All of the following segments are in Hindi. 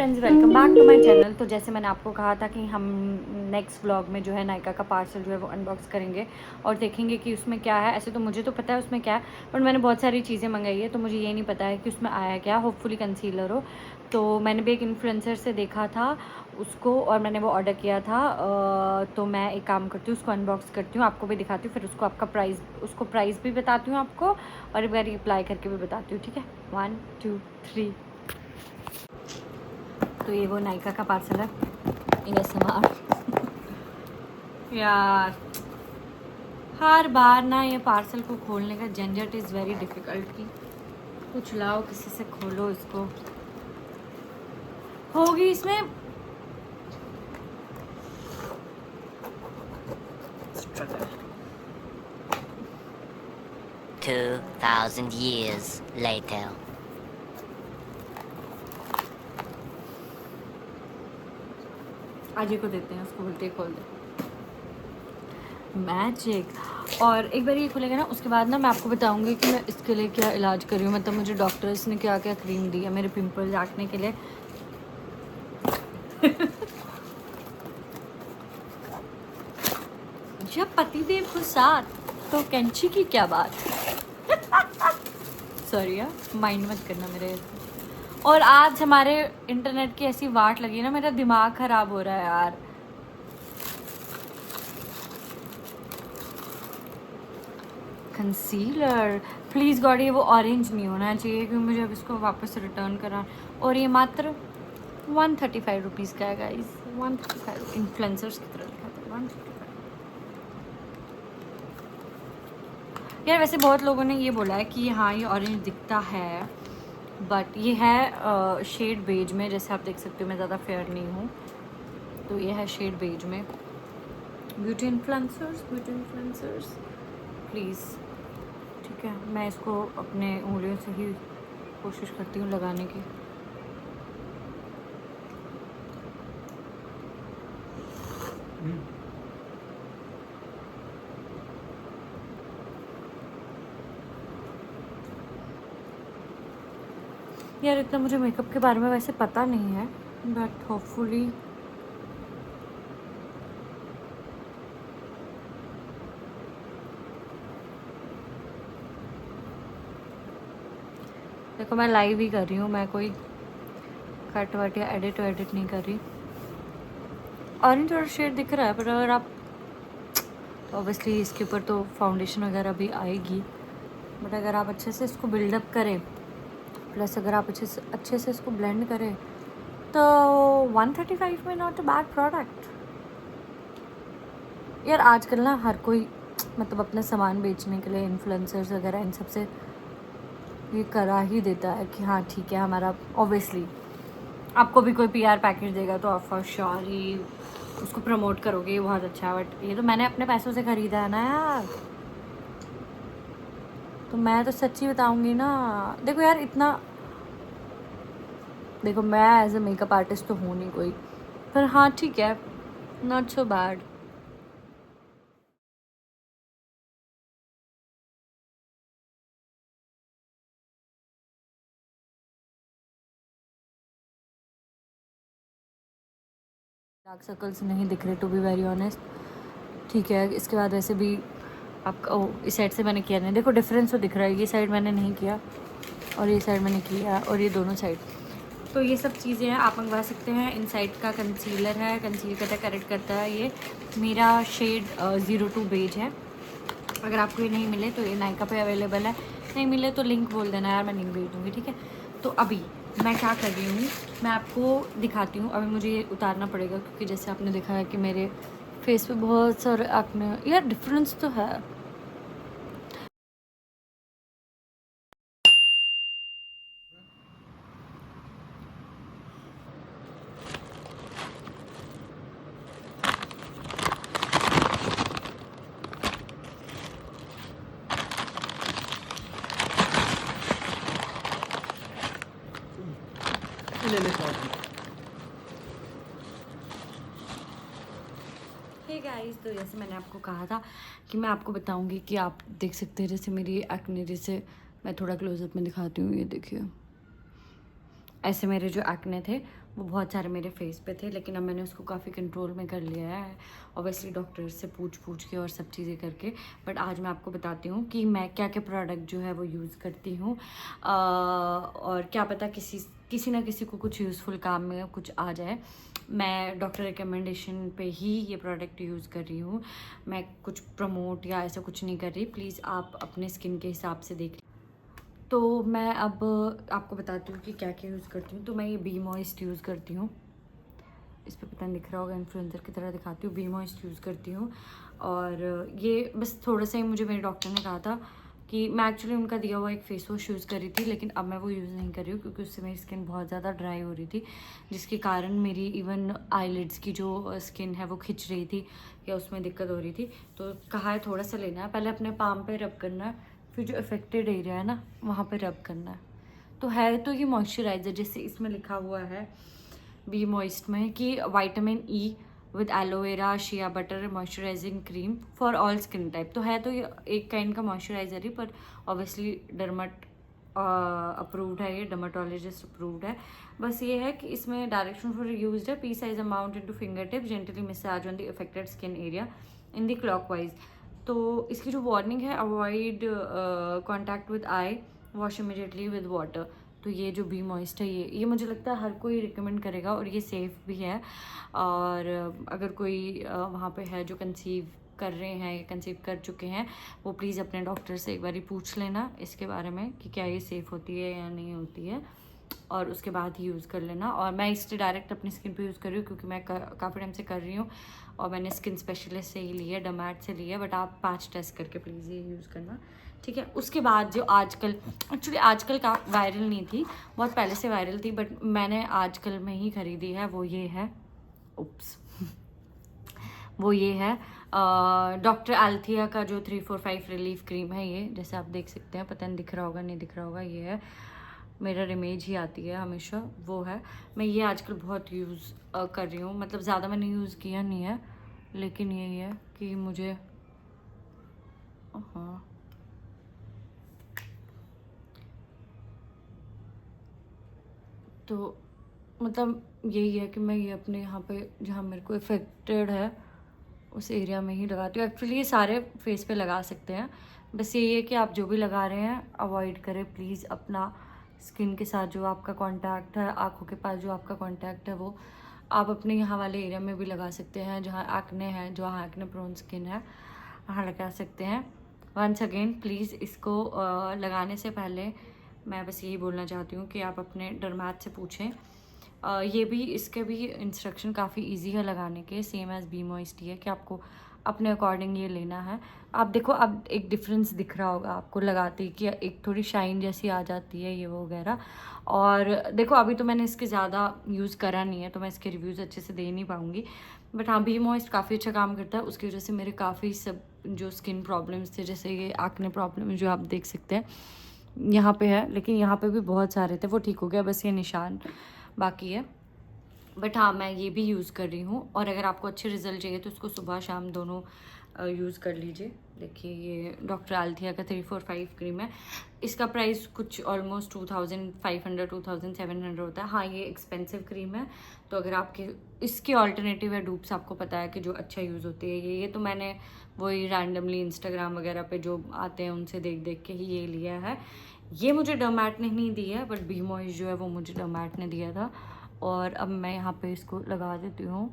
Friends, welcome back to my channel. तो जैसे मैंने आपको कहा था कि हम नेक्स्ट व्लॉग में जो है नायका का पार्सल जो है वो अनबॉक्स करेंगे और देखेंगे कि उसमें क्या है। ऐसे तो मुझे तो पता है उसमें क्या है, बट मैंने बहुत सारी चीज़ें मंगाई है तो मुझे ये नहीं पता है कि उसमें आया क्या। होपफुली कंसीलर हो। तो मैंने भी एक इन्फ्लुएंसर से देखा था उसको और मैंने वो ऑर्डर किया था। तो मैं एक काम करती हूँ, उसको अनबॉक्स करती हूँ, आपको भी दिखाती हूँ, फिर उसको प्राइस भी बताती हूँ आपको और एक बार रिप्लाई करके भी बताती हूँ। ठीक है, 1 2 3। तो ये वो नायका का पार्सल है इन एसएमआर। यार हर बार ना ये पार्सल को खोलने का झंझट इज़ वेरी डिफ़िकल्ट। की कुछ लाओ, किसी से खोलो इसको, होगी इसमें स्ट्रगल। 2,000 years later. अजय को देते हैं, उसको बोलते खोल दे मैजिक। और एक बार ये खुलेगा ना, उसके बाद ना मैं आपको बताऊंगी कि मैं इसके लिए क्या इलाज करी हूँ। मतलब मुझे डॉक्टर्स ने क्या क्या क्रीम दी है मेरे पिंपल्स आटने के लिए। जब पतिदेव को साथ तो कैंची की क्या बात। सॉरी यार, माइंड मत करना मेरे। और आज हमारे इंटरनेट की ऐसी वाट लगी ना, मेरा दिमाग खराब हो रहा है यार। कंसीलर प्लीज़ गॉड, ये वो ऑरेंज नहीं होना चाहिए क्योंकि मुझे अब इसको वापस रिटर्न करा। और ये मात्र 135 रुपीज़ का है गाइस। 135 इन्फ्लुएंसर्स की तरह लिखा था 135। यार वैसे बहुत लोगों ने ये बोला है कि हाँ ये ऑरेंज दिखता है, बट ये है शेड बेज में। जैसे आप देख सकते हो मैं ज़्यादा फेयर नहीं हूँ, तो ये है शेड बेज में। Beauty influencers please. ठीक है, मैं इसको अपने उंगलियों से ही कोशिश करती हूँ लगाने की। यार इतना मुझे मेकअप के बारे में वैसे पता नहीं है, बट होपफुली देखो मैं लाइव ही कर रही हूँ, मैं कोई कट वट या एडिट नहीं कर रही। ऑरेंज और शेड दिख रहा है, पर अगर आप ऑब्वियसली इसके ऊपर तो फाउंडेशन वगैरह भी आएगी, बट अगर आप अच्छे से इसको बिल्डअप करें, प्लस अगर आप अच्छे से इसको ब्लेंड करें, तो 135 में नॉट अ बैड प्रोडक्ट। यार आजकल ना हर कोई मतलब अपना सामान बेचने के लिए इन्फ्लुएंसर्स वगैरह इन सब से ये करा ही देता है कि हाँ ठीक है हमारा। ऑब्वियसली आपको भी कोई पीआर पैकेज देगा तो आप फॉर श्योर ही उसको प्रमोट करोगे, ये बहुत अच्छा है। बट ये तो मैंने अपने पैसों से ख़रीदा है ना यार, तो मैं तो सच्ची बताऊंगी ना। देखो यार इतना, देखो मैं एज अ मेकअप आर्टिस्ट तो हूँ नहीं कोई, पर हाँ ठीक है, not so bad. Dark circles नहीं दिख रहे टू बी वेरी ऑनेस्ट। ठीक है, इसके बाद वैसे भी आपका इस साइड से मैंने किया नहीं, देखो डिफरेंस तो दिख रहा है। ये साइड मैंने नहीं किया और ये साइड मैंने किया, और ये दोनों साइड। तो ये सब चीज़ें हैं, आप मंगवा सकते हैं। इन साइड का कंसीलर है, कंसील करता है, करेक्ट करता है। ये मेरा शेड 02 बेज है। अगर आपको ये नहीं मिले तो ये नायका पे अवेलेबल है, नहीं मिले तो लिंक बोल देना यार, मैं लिंक भेज दूँगी। ठीक है, तो अभी मैं क्या कर रही हूँ मैं आपको दिखाती हूँ। अभी मुझे ये उतारना पड़ेगा क्योंकि जैसे आपने देखा है कि मेरे फेस पे बहुत सारे एक्ने। यार डिफरेंस तो है। हे गाइस, तो जैसे मैंने आपको कहा था कि मैं आपको बताऊंगी कि आप देख सकते हैं जैसे मेरी एक्ने, जैसे मैं थोड़ा क्लोजअप में दिखाती हूँ, ये देखिए ऐसे मेरे जो एक्ने थे वो बहुत सारे मेरे फेस पे थे, लेकिन अब मैंने उसको काफ़ी कंट्रोल में कर लिया है, ऑब्वियसली डॉक्टर से पूछ के और सब चीज़ें करके। बट आज मैं आपको बताती हूँ कि मैं क्या क्या प्रोडक्ट जो है वो यूज़ करती हूँ, और क्या पता किसी ना किसी को कुछ यूज़फुल काम में कुछ आ जाए। मैं डॉक्टर रिकमेंडेशन पे ही ये प्रोडक्ट यूज़ कर रही हूँ, मैं कुछ प्रमोट या ऐसा कुछ नहीं कर रही। प्लीज़ आप अपने स्किन के हिसाब से देख। तो मैं अब आपको बताती हूँ कि क्या क्या यूज़ करती हूँ। तो मैं ये बी मॉइस्ट यूज़ करती हूँ, इस पर पता नहीं दिख रहा होगा, इन्फ्लुएंसर की तरह दिखाती हूँ। बी मॉइस्ट यूज़ करती हूँ, और ये बस थोड़ा सा ही मुझे मेरे डॉक्टर ने कहा था कि मैं एक्चुअली उनका दिया हुआ एक फेस वॉश यूज़ करी थी, लेकिन अब मैं वो यूज़ नहीं कर रही हूँ क्योंकि उससे मेरी स्किन बहुत ज़्यादा ड्राई हो रही थी, जिसके कारण मेरी इवन आईलिड्स की जो स्किन है वो खिंच रही थी या उसमें दिक्कत हो रही थी। तो कहा है थोड़ा सा लेना है, पहले अपने पाम पे रब करना है, फिर जो अफेक्टेड एरिया है ना वहाँ पे रब करना है। तो है तो ये मॉइस्चराइज़र, जैसे इसमें लिखा हुआ है बी मॉइस्ट में कि vitamin E with aloe vera shea butter moisturising cream for all skin type. तो है तो ये एक काइंड का मॉइस्चराइज़र ही, पर ऑब्वियसली डर्मट अप्रूव्ड है, ये डर्माटोलॉजिस्ट अप्रूव्ड है। बस ये है कि इसमें डायरेक्शन फॉर यूज है P size amount into finger tip gently massage on the affected skin area in the clockwise. तो इसकी जो वार्निंग है, avoid contact with I, wash immediately with water. तो ये जो बी मॉइस्ट है ये मुझे लगता है हर कोई रिकमेंड करेगा, और ये सेफ़ भी है। और अगर कोई वहाँ पे है जो कंसीव कर रहे हैं या कंसीव कर चुके हैं, वो प्लीज़ अपने डॉक्टर से एक बार पूछ लेना इसके बारे में कि क्या ये सेफ़ होती है या नहीं होती है, और उसके बाद ही यूज़ कर लेना। और मैं इससे डायरेक्ट अपनी स्किन पे यूज़ कर रही हूँ क्योंकि मैं काफ़ी टाइम से कर रही हूँ, और मैंने स्किन स्पेशलिस्ट से ही लिया है, डमैट से लिया है। बट आप पैच टेस्ट करके प्लीज़ ये यूज़ करना, ठीक है। उसके बाद जो आजकल, एक्चुअली आजकल का वायरल नहीं थी, बहुत पहले से वायरल थी, बट मैंने आजकल में ही ख़रीदी है, वो ये है, उप्स वो ये है डॉक्टर एल्थिया का जो 345 रिलीफ क्रीम है। ये जैसे आप देख सकते हैं, पता नहीं दिख रहा होगा नहीं दिख रहा होगा, ये है, मेरा इमेज ही आती है हमेशा, वो है। मैं ये आजकल बहुत यूज़ कर रही हूँ, मतलब ज़्यादा मैंने यूज़ किया नहीं है, लेकिन यही है कि मुझे, हाँ तो मतलब यही है कि मैं ये अपने यहाँ पे जहाँ मेरे को इफ़ेक्टेड है उस एरिया में ही लगाती हूँ। एक्चुअली ये सारे फेस पे लगा सकते हैं, बस यही है कि आप जो भी लगा रहे हैं अवॉइड करें प्लीज़। अपना स्किन के साथ जो आपका कांटेक्ट है, आँखों के पास जो आपका कांटेक्ट है, वो आप अपने यहाँ वाले एरिया में भी लगा सकते हैं जहाँ एक्ने है, जहाँ एक्ने प्रोन स्किन है, वहाँ लगा सकते हैं। वंस अगेन प्लीज़ इसको लगाने से पहले मैं बस यही बोलना चाहती हूँ कि आप अपने डर्मैट से पूछें। ये भी, इसके भी इंस्ट्रक्शन काफ़ी इजी है लगाने के, सेम एज़ बी मॉइस्ट है कि आपको अपने अकॉर्डिंग ये लेना है। आप देखो, अब एक डिफरेंस दिख रहा होगा आपको लगाते ही कि एक थोड़ी शाइन जैसी आ जाती है ये वो वगैरह। और देखो अभी तो मैंने इसके ज़्यादा यूज़ करा नहीं है, तो मैं इसके रिव्यूज़ अच्छे से दे नहीं पाऊँगी, बट हाँ बी मॉइस्ट काफ़ी अच्छा काम करता है। उसकी वजह से मेरे काफ़ी सब जो स्किन प्रॉब्लम्स थे, जैसे ये एक्ने प्रॉब्लम जो आप देख सकते हैं यहाँ पे है, लेकिन यहाँ पे भी बहुत सारे थे, वो ठीक हो गया, बस ये निशान बाकी है। बट हाँ मैं ये भी यूज़ कर रही हूँ, और अगर आपको अच्छे रिजल्ट चाहिए तो उसको सुबह शाम दोनों यूज़ कर लीजिए। देखिए ये डॉक्टर एल्थिया का 345 क्रीम है, इसका प्राइस कुछ ऑलमोस्ट 2500 2700 होता है। हाँ ये एक्सपेंसिव क्रीम है, तो अगर आपके इसकी ऑल्टरनेटिव है डूप्स, आपको पता है कि जो अच्छा यूज़ होती है ये तो मैंने वही रैंडमली इंस्टाग्राम वगैरह पे जो आते हैं उनसे देख के ही ये लिया है। ये मुझे डर्मैट ने नहीं दिया है, बट बी मॉइस्ट जो है वो मुझे डर्मैट ने दिया था, और अब मैं यहाँ पे इसको लगा देती हूँ।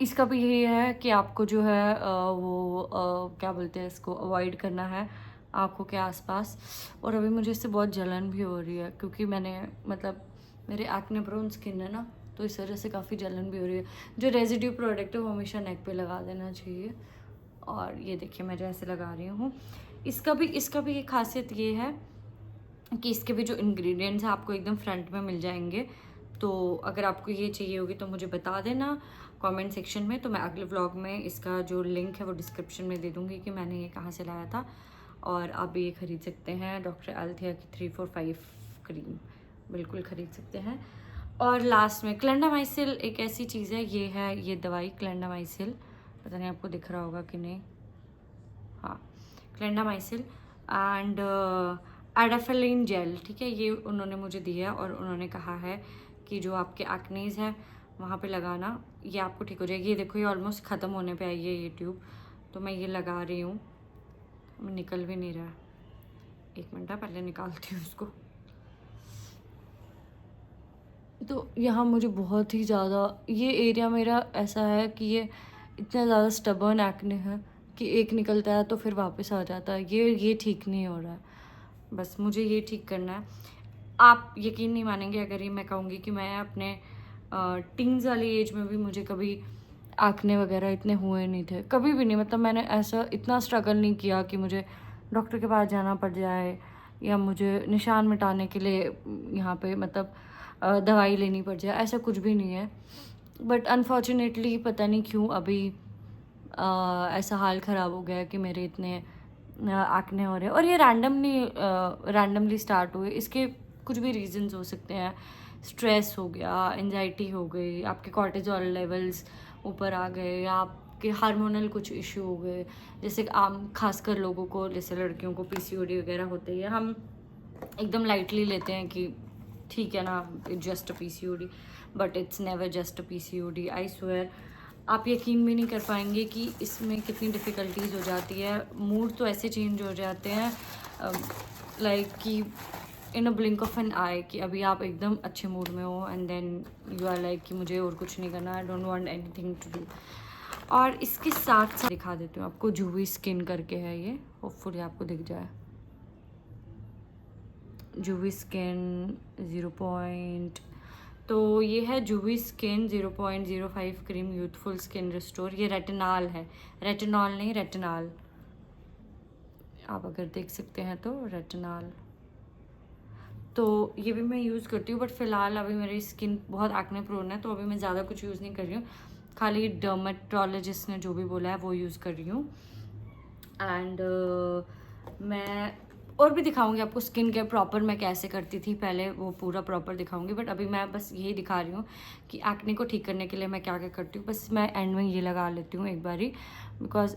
इसका भी यही है कि आपको जो है क्या बोलते हैं, इसको अवॉइड करना है आँखों के आसपास। और अभी मुझे इससे बहुत जलन भी हो रही है क्योंकि मैंने, मतलब मेरे एक्ने प्रोन स्किन है ना, तो इस वजह से काफ़ी जलन भी हो रही है। जो रेजिड्यू प्रोडक्ट है वो हमेशा नेक पे लगा देना चाहिए। और ये देखिए मैं जैसे लगा रही हूँ, इसका भी एक खासियत ये है कि इसके भी जो इंग्रेडिएंट्स हैं आपको एकदम फ्रंट में मिल जाएंगे। तो अगर आपको ये चाहिए होगी तो मुझे बता देना कमेंट सेक्शन में, तो मैं अगले व्लॉग में इसका जो लिंक है वो डिस्क्रिप्शन में दे दूँगी कि मैंने ये कहाँ से लाया था। और आप ये ख़रीद सकते हैं, डॉक्टर एल्थिया की 345 क्रीम बिल्कुल ख़रीद सकते हैं। और लास्ट में क्लेंडामाइसिल एक ऐसी चीज़ है, ये है ये दवाई क्लेंडामाइसिल, पता नहीं आपको दिख रहा होगा कि नहीं, हाँ क्लेंडामाइसिल एंड एडाफेलिन जेल, ठीक है, ये उन्होंने मुझे दिया और उन्होंने कहा है कि जो आपके एक्नीज हैं वहाँ पे लगाना, ये आपको ठीक हो जाएगी। ये देखो ये ऑलमोस्ट ख़त्म होने पे आई है ये ट्यूब, तो मैं ये लगा रही हूँ, निकल भी नहीं रहा है। एक मिनट पहले निकालती हूँ उसको। तो यहाँ मुझे बहुत ही ज़्यादा ये एरिया मेरा ऐसा है कि ये इतना ज़्यादा स्टबर्न एक्ने है कि एक निकलता है तो फिर वापस आ जाता है। ये ठीक नहीं हो रहा है, बस मुझे ये ठीक करना है। आप यकीन नहीं मानेंगे अगर ये मैं कहूँगी कि मैं अपने टीन्स वाली एज में भी मुझे कभी एक्ने वगैरह इतने हुए नहीं थे, कभी भी नहीं। मतलब मैंने ऐसा इतना स्ट्रगल नहीं किया कि मुझे डॉक्टर के पास जाना पड़ जाए या मुझे निशान मिटाने के लिए यहाँ पे मतलब दवाई लेनी पड़ जाए, ऐसा कुछ भी नहीं है। बट अनफॉर्चुनेटली पता नहीं क्यों अभी ऐसा हाल ख़राब हो गया है कि मेरे इतने एक्ने हो रहे हैं। और ये रैंडमली स्टार्ट हुए, इसके कुछ भी रीजंस हो सकते हैं। स्ट्रेस हो गया, एंजाइटी हो गई, आपके कॉर्टिजोल लेवल्स ऊपर आ गए, या आपके हार्मोनल कुछ इशू हो गए। जैसे आम खासकर लोगों को, जैसे लड़कियों को पीसीओडी वगैरह होती है, हम एकदम लाइटली लेते हैं कि ठीक है ना, it's just a PCOD, but it's never just a PCOD. I swear आप यकीन भी नहीं कर पाएंगे कि इसमें कितनी डिफ़िकल्टीज हो जाती है। मूड तो ऐसे चेंज हो जाते हैं लाइक कि in a blink of an eye, कि अभी आप एकदम अच्छे मूड में हो and then you are like कि मुझे और कुछ नहीं करना, I don't want anything to do. और इसके साथ साथ दिखा देती हूँ आपको, जूवी स्किन करके है ये, होपफुली आपको दिख जाए। जूवी स्किन 0. तो ये है जूवी skin 0.05 cream youthful skin restore. ये रेटिनॉल है, रेटिनॉल नहीं रेटिनॉल, आप अगर देख सकते हैं तो रेटिनॉल। तो ये भी मैं यूज़ करती हूँ, बट फ़िलहाल अभी मेरी स्किन बहुत एक्ने प्रोन है, तो अभी मैं ज़्यादा कुछ यूज़ नहीं कर रही हूँ। खाली डर्मेटोलॉजिस्ट ने जो भी बोला है वो यूज़ कर रही हूँ। एंड मैं और भी दिखाऊंगी आपको स्किन केयर प्रॉपर मैं कैसे करती थी पहले, वो पूरा प्रॉपर दिखाऊंगी। बट अभी मैं बस यही दिखा रही हूँ कि एक्ने को ठीक करने के लिए मैं क्या क्या करती हूँ। बस मैं एंड में ये लगा लेती हूँ एक बारी, बिकॉज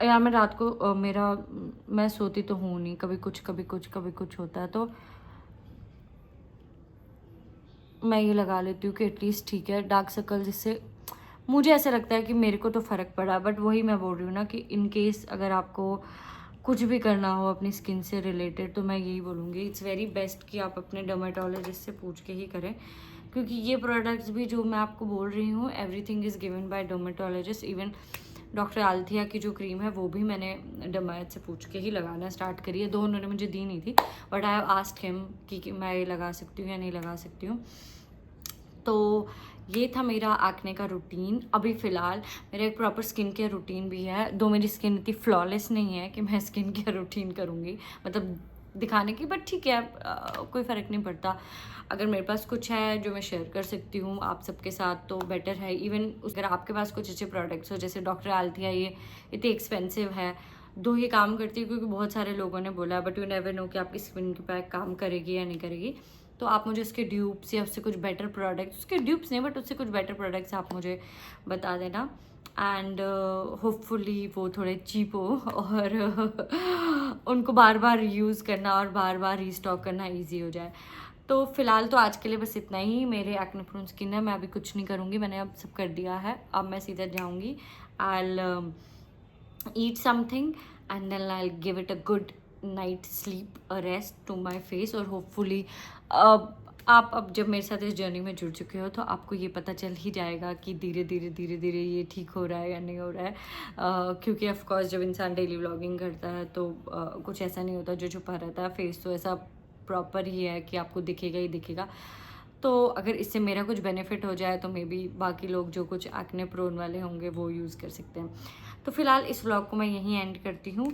यार मैं रात को मैं सोती तो हूँ नहीं, कभी कुछ होता है, तो मैं ये लगा लेती हूँ कि एटलीस्ट ठीक है। डार्क सर्कल जिससे मुझे ऐसा लगता है कि मेरे को तो फ़र्क पड़ा, बट वही मैं बोल रही हूँ ना कि इन केस अगर आपको कुछ भी करना हो अपनी स्किन से रिलेटेड, तो मैं यही बोलूँगी इट्स वेरी बेस्ट कि आप अपने डर्मेटोलॉजिस्ट से पूछ के ही करें, क्योंकि ये प्रोडक्ट्स भी जो मैं आपको बोल रही हूँ everything is given by dermatologist. Even doctor Althea की जो क्रीम है वो भी मैंने डर्मेट से पूछ के ही लगाना स्टार्ट करी है। दो उन्होंने मुझे दी नहीं थी, but I have asked him कि मैं ये लगा सकती हूँ या नहीं लगा सकती हूँ। तो ये था मेरा एक्ने का रूटीन। अभी फ़िलहाल मेरा एक प्रॉपर स्किन केयर रूटीन भी है, दो मेरी स्किन इतनी फ्लॉलेस नहीं है कि मैं स्किन केयर रूटीन करूँगी मतलब दिखाने की, बट ठीक है कोई फ़र्क नहीं पड़ता। अगर मेरे पास कुछ है जो मैं शेयर कर सकती हूँ आप सबके साथ तो बेटर है। इवन अगर आपके पास कुछ अच्छे प्रोडक्ट्स हो, जैसे डॉक्टर आल्थिया ये इतनी एक्सपेंसिव है, दो ही काम करती है क्योंकि बहुत सारे लोगों ने बोला, बट यू नेवर नो कि आपकी स्किन के पैक काम करेगी या नहीं करेगी। तो आप मुझे उसके ड्यूब्स या उससे कुछ बेटर प्रोडक्ट्स, उसके ड्यूब्स नहीं बट उससे कुछ बेटर प्रोडक्ट्स आप मुझे बता देना, एंड होपफुली वो थोड़े चीप हो और उनको बार बार यूज़ करना और बार बार रीस्टॉक करना इजी हो जाए। तो फिलहाल तो आज के लिए बस इतना ही। मेरे एक्ने प्रोन स्किन है, मैं अभी कुछ नहीं करूँगी, मैंने अब सब कर दिया है। अब मैं सीधा जाऊँगी, I'll eat something and then I'll give it a good night sleep, a rest to my face, और hopefully आप अब जब मेरे साथ इस जर्नी में जुड़ चुके हो तो आपको ये पता चल ही जाएगा कि धीरे धीरे ये ठीक हो रहा है या नहीं हो रहा है। क्योंकि ऑफ कोर्स जब इंसान डेली व्लॉगिंग करता है तो कुछ ऐसा नहीं होता जो छुपा रहता है। फेस तो ऐसा प्रॉपर ही है कि आपको दिखेगा ही दिखेगा। तो अगर इससे मेरा कुछ बेनिफिट हो जाए तो मे बी बाकी लोग जो कुछ एक्ने प्रोन वाले होंगे वो यूज़ कर सकते हैं। तो फिलहाल इस व्लॉग को मैं यहीं एंड करती हूँ।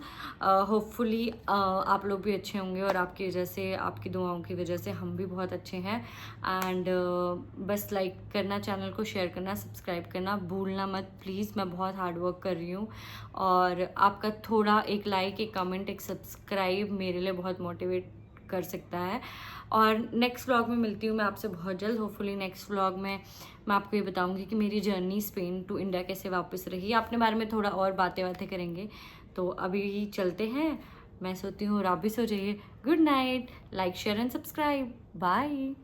होपफुली आप लोग भी अच्छे होंगे और आपकी वजह से, आपकी दुआओं की वजह से हम भी बहुत अच्छे हैं। एंड बस लाइक करना, चैनल को शेयर करना, सब्सक्राइब करना भूलना मत प्लीज़। मैं बहुत हार्ड वर्क कर रही हूँ और आपका थोड़ा एक लाइक, एक कमेंट, एक सब्सक्राइब मेरे लिए बहुत मोटिवेट कर सकता है। और नेक्स्ट व्लॉग में मिलती हूँ मैं आपसे बहुत जल्द। होपफुली नेक्स्ट व्लॉग में मैं आपको ये बताऊँगी कि मेरी जर्नी स्पेन टू इंडिया कैसे वापस रही। अपने बारे में थोड़ा और बातें करेंगे। तो अभी चलते हैं, मैं सोती हूँ और आप भी सो जाइए। Good night. Like share and subscribe. Bye.